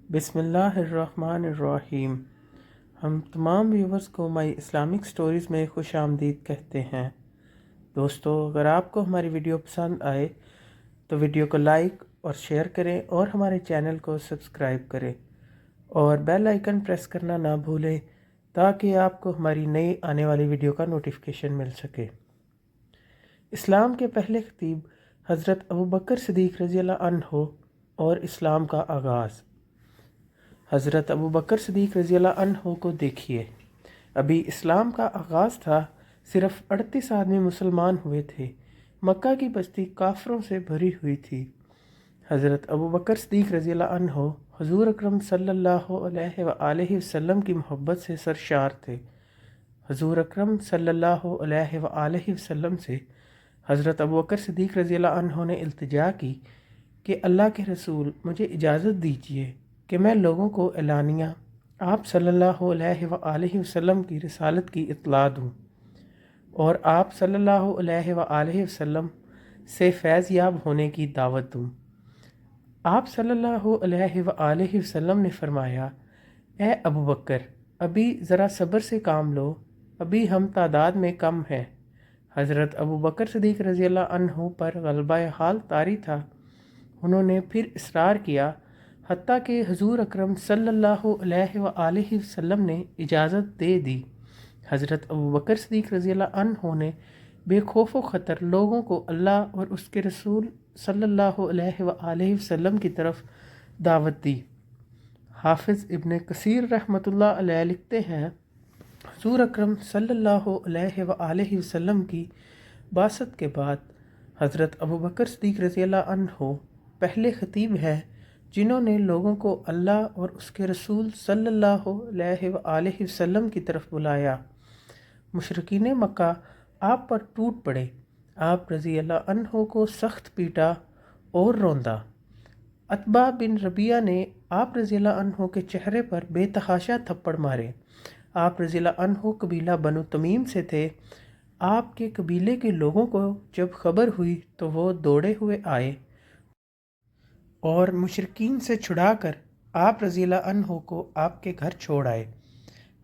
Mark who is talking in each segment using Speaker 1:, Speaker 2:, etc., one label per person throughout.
Speaker 1: بسم اللہ الرحمن الرحیم۔ ہم تمام ویورز کو مائی اسلامک سٹوریز میں خوش آمدید کہتے ہیں۔ دوستو، اگر آپ کو ہماری ویڈیو پسند آئے تو ویڈیو کو لائک اور شیئر کریں اور ہمارے چینل کو سبسکرائب کریں اور بیل آئیکن پریس کرنا نہ بھولیں تاکہ آپ کو ہماری نئی آنے والی ویڈیو کا نوٹیفیکیشن مل سکے۔ اسلام کے پہلے خطیب حضرت ابوبکر صدیق رضی اللہ عنہ اور اسلام کا آغاز۔ حضرت ابوبکر صدیق رضی اللہ عنہ کو دیکھیے، ابھی اسلام کا آغاز تھا، صرف 38 آدمی مسلمان ہوئے تھے، مکہ کی بستی کافروں سے بھری ہوئی تھی۔ حضرت ابوبکر صدیق رضی اللہ عنہ حضور اکرم صلی اللہ علیہ وآلہ وسلم کی محبت سے سرشار تھے۔ حضور اکرم صلی اللہ علیہ وآلہ وسلم سے حضرت ابوبکر صدیق رضی اللہ عنہ نے التجا کی کہ اللہ کے رسول، مجھے اجازت دیجیے کہ میں لوگوں کو اعلانیہ آپ صلی اللہ علیہ وآلہ وسلم کی رسالت کی اطلاع دوں اور آپ صلی اللہ علیہ وآلہ وسلم سے فیض یاب ہونے کی دعوت دوں۔ آپ صلی اللہ علیہ وآلہ وسلم نے فرمایا، اے ابوبکر، ابھی ذرا صبر سے کام لو، ابھی ہم تعداد میں کم ہیں۔ حضرت ابوبکر صدیق رضی اللہ عنہ پر غلبہ حال طاری تھا۔ انہوں نے پھر اصرار کیا، حتیٰ کہ حضور اکرم صلی اللہ علیہ وآلہ وسلم نے اجازت دے دی۔ حضرت ابوبکر صدیق رضی اللہ عنہ نے بے خوف و خطر لوگوں کو اللہ اور اس کے رسول صلی اللہ علیہ وآلہ وسلم کی طرف دعوت دی۔ حافظ ابن کثیر رحمۃ اللہ علیہ لکھتے ہیں، حضور اکرم صلی اللہ علیہ وآلہ وسلم کی بعثت کے بعد حضرت ابوبکر صدیق رضی اللہ عنہ پہلے خطیب ہیں جنہوں نے لوگوں کو اللہ اور اس کے رسول صلی اللہ علیہ وآلہ وسلم کی طرف بلایا۔ مشرکین مکہ آپ پر ٹوٹ پڑے، آپ رضی اللہ عنہ کو سخت پیٹا اور روندا۔ عتبہ بن ربیعہ نے آپ رضی اللہ عنہ کے چہرے پر بے تحاشا تھپڑ مارے۔ آپ رضی اللہ عنہ قبیلہ بنو تمیم سے تھے۔ آپ کے قبیلے کے لوگوں کو جب خبر ہوئی تو وہ دوڑے ہوئے آئے اور مشرکین سے چھڑا کر آپ رضی اللہ عنہ کو آپ کے گھر چھوڑ آئے۔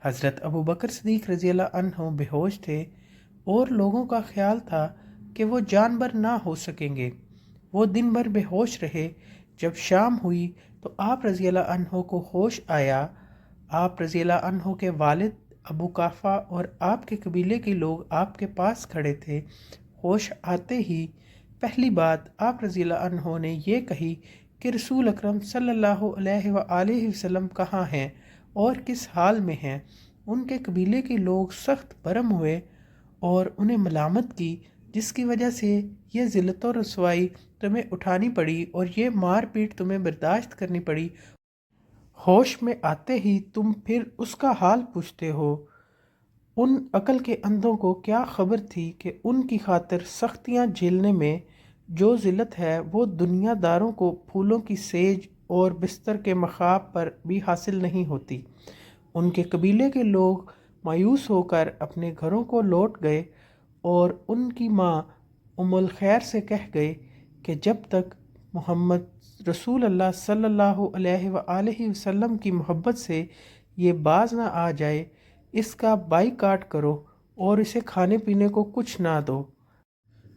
Speaker 1: حضرت ابوبکر صدیق رضی اللہ عنہ بے ہوش تھے اور لوگوں کا خیال تھا کہ وہ جان بر نہ ہو سکیں گے۔ وہ دن بھر بے ہوش رہے۔ جب شام ہوئی تو آپ رضی اللہ عنہ کو ہوش آیا۔ آپ رضی اللہ عنہ کے والد ابو قحافہ اور آپ کے قبیلے کے لوگ آپ کے پاس کھڑے تھے۔ ہوش آتے ہی پہلی بات آپ رضی اللہ عنہ نے یہ کہی کہ رسول اکرم صلی اللہ علیہ وآلہ وسلم کہاں ہیں اور کس حال میں ہیں۔ ان کے قبیلے کے لوگ سخت برہم ہوئے اور انہیں ملامت کی، جس کی وجہ سے یہ ذلت و رسوائی تمہیں اٹھانی پڑی اور یہ مار پیٹ تمہیں برداشت کرنی پڑی۔ ہوش میں آتے ہی تم پھر اس کا حال پوچھتے ہو۔ ان عقل کے اندھوں کو کیا خبر تھی کہ ان کی خاطر سختیاں جھیلنے میں جو ذلت ہے وہ دنیا داروں کو پھولوں کی سیج اور بستر کے مخاب پر بھی حاصل نہیں ہوتی۔ ان کے قبیلے کے لوگ مایوس ہو کر اپنے گھروں کو لوٹ گئے اور ان کی ماں ام الخیر سے کہہ گئے کہ جب تک محمد رسول اللہ صلی اللہ علیہ وآلہ وسلم کی محبت سے یہ باز نہ آ جائے، اس کا بائیکاٹ کرو اور اسے کھانے پینے کو کچھ نہ دو۔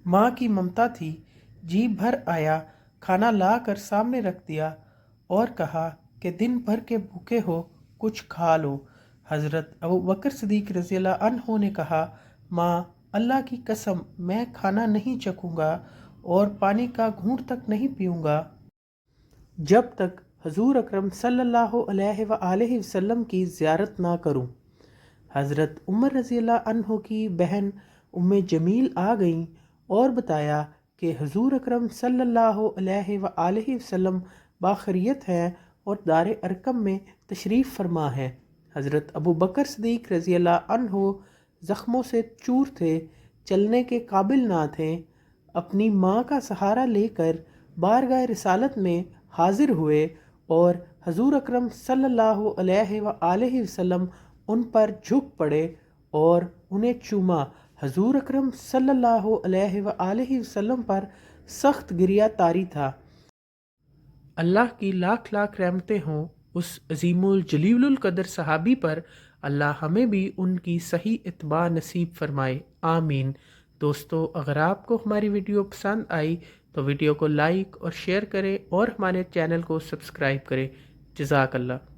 Speaker 1: ماں کی ممتا تھی، جی بھر آیا، کھانا لا کر سامنے رکھ دیا اور کہا کہ دن بھر کے بھوکے ہو، کچھ کھا لو۔ حضرت ابوبکر صدیق رضی اللہ عنہ نے کہا، ماں، اللہ کی قسم میں کھانا نہیں چکھوں گا اور پانی کا گھونٹ تک نہیں پیوں گا جب تک حضور اکرم صلی اللہ علیہ وآلہ وسلم کی زیارت نہ کروں۔ حضرت عمر رضی اللہ عنہ کی بہن ام جمیل آ گئیں اور بتایا کہ حضور اکرم صلی اللہ علیہ وآلہ وسلم باخریت ہیں اور دار ارقم میں تشریف فرما ہے۔ حضرت ابوبکر صدیق رضی اللہ عنہ زخموں سے چور تھے، چلنے کے قابل نہ تھے، اپنی ماں کا سہارا لے کر بارگاہ رسالت میں حاضر ہوئے اور حضور اکرم صلی اللہ علیہ وآلہ وسلم ان پر جھک پڑے اور انہیں چوما۔ حضور اکرم صلی اللہ علیہ وآلہ وسلم پر سخت گریہ طاری تھا۔ اللہ کی لاکھ لاکھ رحمتیں ہوں اس عظیم الجلیل القدر صحابی پر اللہ ہمیں بھی ان کی صحیح اتباع نصیب فرمائے، آمین۔ دوستو، اگر آپ کو ہماری ویڈیو پسند آئی تو ویڈیو کو لائک اور شیئر کریں اور ہمارے چینل کو سبسکرائب کریں۔ جزاک اللہ۔